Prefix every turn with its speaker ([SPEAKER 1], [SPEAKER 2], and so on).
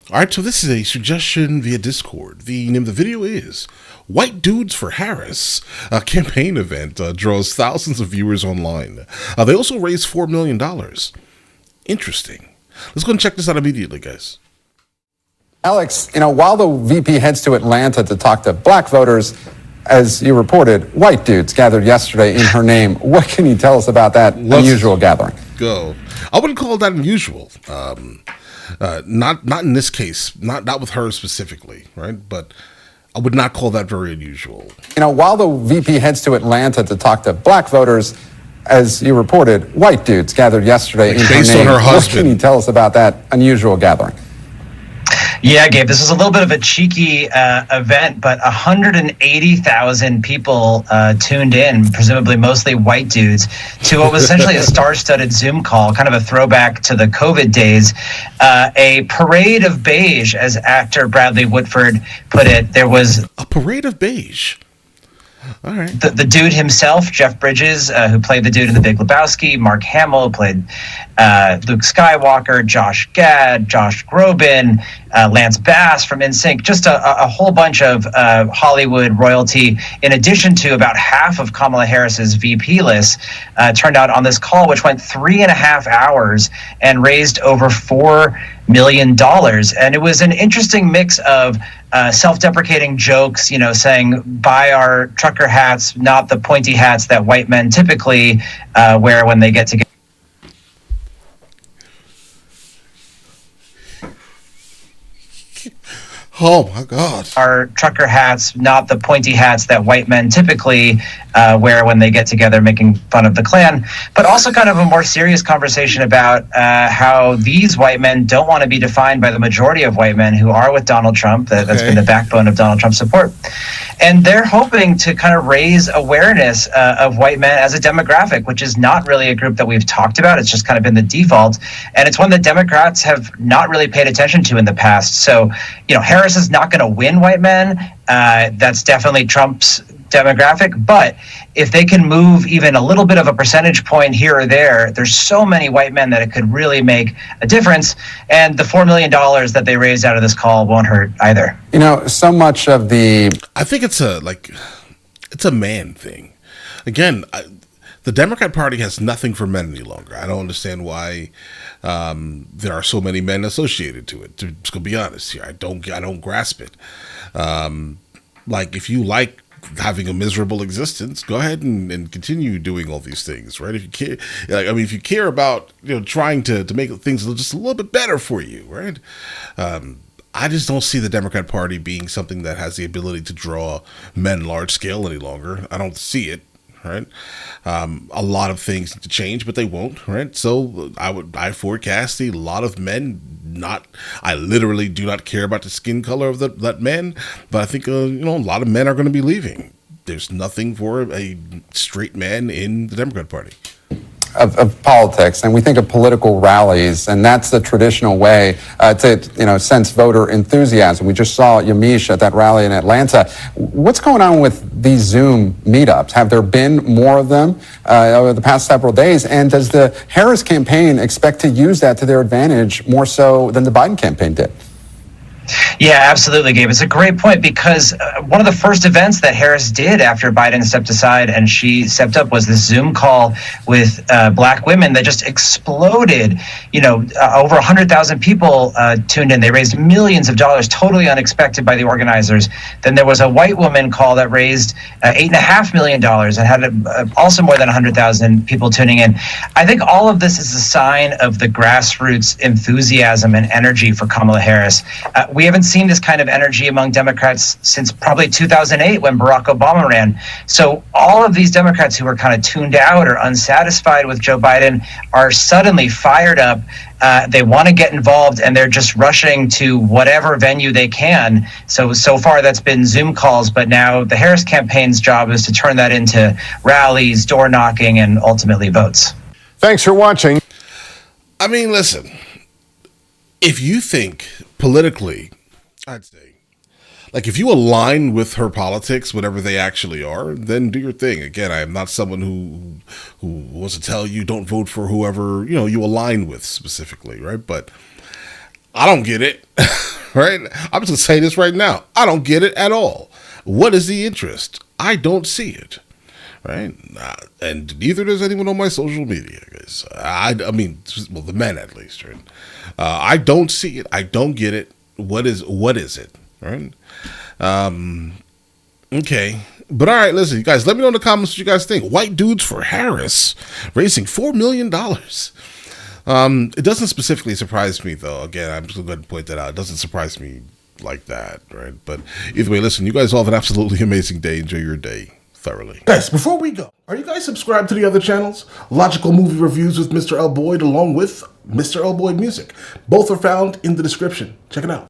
[SPEAKER 1] All right, so this is a suggestion via Discord. The name of the video is White Dudes for Harris, a campaign event draws thousands of viewers online. They also raised $4 million. Interesting. Let's go and check this out immediately, guys.
[SPEAKER 2] Alex, while the VP heads to Atlanta to talk to black voters, as you reported, white dudes gathered yesterday in her name. What can you tell us about that unusual gathering?
[SPEAKER 1] Go. I wouldn't call that unusual. Not in this case, not with her specifically, right? But I would not call that very unusual.
[SPEAKER 2] While the VP heads to Atlanta to talk to black voters, as you reported, white dudes gathered yesterday in her name.
[SPEAKER 1] Based on her husband.
[SPEAKER 2] What can you tell us about that unusual gathering?
[SPEAKER 3] Yeah, Gabe, this is a little bit of a cheeky event, but 180,000 people tuned in, presumably mostly white dudes, to what was essentially a star-studded Zoom call, kind of a throwback to the COVID days. A parade of beige, as actor Bradley Whitford put it. There was
[SPEAKER 1] a parade of beige. All right.
[SPEAKER 3] The dude himself, Jeff Bridges, who played the dude in The Big Lebowski, Mark Hamill, who played Luke Skywalker, Josh Gad, Josh Groban, Lance Bass from NSYNC, just a whole bunch of Hollywood royalty, in addition to about half of Kamala Harris's VP list, turned out on this call, which went 3.5 hours and raised over $4 million. And it was an interesting mix of self-deprecating jokes, saying, buy our trucker hats, not the pointy hats that white men typically wear when they get together.
[SPEAKER 1] Oh my God.
[SPEAKER 3] Our trucker hats, not the pointy hats that white men typically wear when they get together, making fun of the Klan, but also kind of a more serious conversation about how these white men don't want to be defined by the majority of white men who are with Donald Trump. That's been the backbone of Donald Trump's support. And they're hoping to kind of raise awareness of white men as a demographic, which is not really a group that we've talked about. It's just kind of been the default. And it's one that Democrats have not really paid attention to in the past. So, Harris is not going to win white men. That's definitely Trump's demographic. But if they can move even a little bit of a percentage point here or there, there's so many white men that it could really make a difference. And the $4 million that they raised out of this call won't hurt either.
[SPEAKER 2] So much of
[SPEAKER 1] I think it's a man thing. Again, the Democrat Party has nothing for men any longer. I don't understand why there are so many men associated to it. Just gonna be honest here, I don't grasp it. If you like having a miserable existence, go ahead and continue doing all these things, right? If you care, if you care about trying to make things just a little bit better for you, right? I just don't see the Democrat Party being something that has the ability to draw men large scale any longer. I don't see it. Right, a lot of things need to change, but they won't. Right, so I forecast a lot of men. I literally do not care about the skin color of that men, but I think a lot of men are going to be leaving. There's nothing for a straight man in the Democrat Party.
[SPEAKER 2] Of politics, and we think of political rallies, and that's the traditional way to sense voter enthusiasm. We just saw Yamiche at that rally in Atlanta. What's going on with these Zoom meetups? Have there been more of them over the past several days? And does the Harris campaign expect to use that to their advantage more so than the Biden campaign did?
[SPEAKER 3] Yeah, absolutely, Gabe. It's a great point, because one of the first events that Harris did after Biden stepped aside and she stepped up was this Zoom call with black women that just exploded. Over 100,000 people tuned in. They raised millions of dollars, totally unexpected by the organizers. Then there was a white woman call that raised $8.5 million and had also more than 100,000 people tuning in. I think all of this is a sign of the grassroots enthusiasm and energy for Kamala Harris. We haven't seen this kind of energy among Democrats since probably 2008 when Barack Obama ran. So all of these Democrats who were kind of tuned out or unsatisfied with Joe Biden are suddenly fired up. They want to get involved, and they're just rushing to whatever venue they can. So far that's been Zoom calls, but now the Harris campaign's job is to turn that into rallies, door knocking, and ultimately votes.
[SPEAKER 4] Thanks for watching.
[SPEAKER 1] Listen, if you think politically, I'd say, if you align with her politics, whatever they actually are, then do your thing. Again, I am not someone who wants to tell you don't vote for whoever you align with specifically, right? But I don't get it. right? I'm just gonna say this right now. I don't get it at all. What is the interest? I don't see it. Right, and neither does anyone on my social media, guys. I mean, well, the men at least. Right? I don't see it. I don't get it. What is it? Right? Okay. But all right, listen, you guys. Let me know in the comments what you guys think. White dudes for Harris raising $4 million. It doesn't specifically surprise me, though. Again, I'm just going to go ahead and point that out. It doesn't surprise me like that, right? But either way, listen, you guys all have an absolutely amazing day. Enjoy your day thoroughly.
[SPEAKER 4] Guys, before we go, are you guys subscribed to the other channels? Logical Movie Reviews with Mr. L. Boyd along with Mr. L. Boyd Music. Both are found in the description. Check it out.